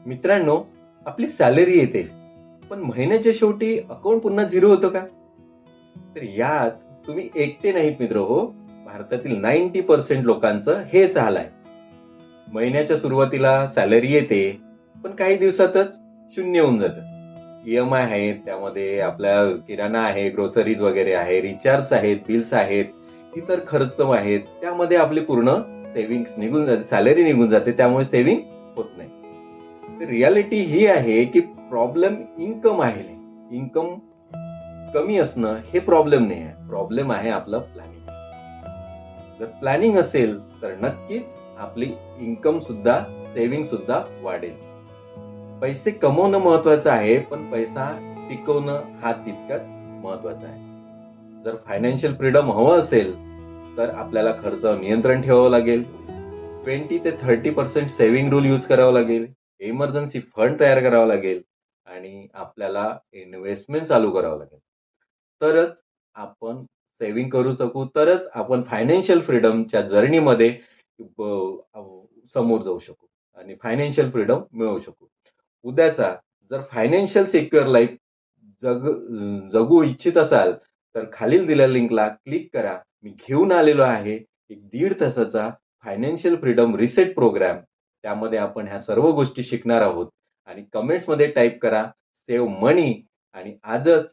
मित्रांनो, आपली सॅलरी येते, पण महिन्याच्या शेवटी अकाउंट पुन्हा झिरो होतं का? तर यात तुम्ही एकटे नाहीत मित्र हो. भारतातील 90% लोकांचं हेच हाल आहे. महिन्याच्या सुरुवातीला सॅलरी येते, पण काही दिवसातच शून्य होऊन जातं. EMI आहेत, त्यामध्ये आपल्या किराणा आहे, ग्रोसरीज वगैरे आहे, रिचार्ज आहेत, बिल्स आहेत, इतर खर्च आहेत. त्यामध्ये आपली पूर्ण सेव्हिंग्ज निघून जाते, सॅलरी निघून जाते. त्यामुळे सेव्हिंग होत नाही. तर रियालिटी ही आहे की प्रॉब्लेम इन्कम आहे नाही. इन्कम कमी असणं हे प्रॉब्लेम नाही आहे. प्रॉब्लेम आहे आपलं प्लॅनिंग. जर प्लॅनिंग असेल तर नक्कीच आपली इन्कम सुद्धा, सेव्हिंग सुद्धा वाढेल. पैसे कमवणं महत्वाचं आहे, पण पैसा टिकवणं हा तितकाच महत्वाचा आहे. जर फायनान्शियल फ्रीडम हवं असेल तर आपल्याला खर्चावर नियंत्रण ठेवावं लागेल. 20 ते 30% सेव्हिंग रूल यूज करावा लागेल. इमर्जन्सी फंड तयार करावा लागेल आणि आपल्याला इन्व्हेस्टमेंट चालू करावं लागेल. तरच आपण सेव्हिंग करू शकू, तरच आपण फायनान्शियल फ्रीडमच्या जर्नीमध्ये समोर जाऊ शकू आणि फायनान्शियल फ्रीडम मिळवू शकू. उद्याचा जर फायनान्शियल सिक्युअर लाईफ जगू इच्छित असाल तर खालील दिलेल्या लिंकला क्लिक करा. मी घेऊन आलेलो आहे एक 1.5 तासाचा फायनान्शियल फ्रीडम रिसेट प्रोग्राम. त्यामध्ये आपण ह्या सर्व गोष्टी शिकणार आहोत आणि कमेंट्समध्ये टाइप करा सेव्ह मनी आणि आजच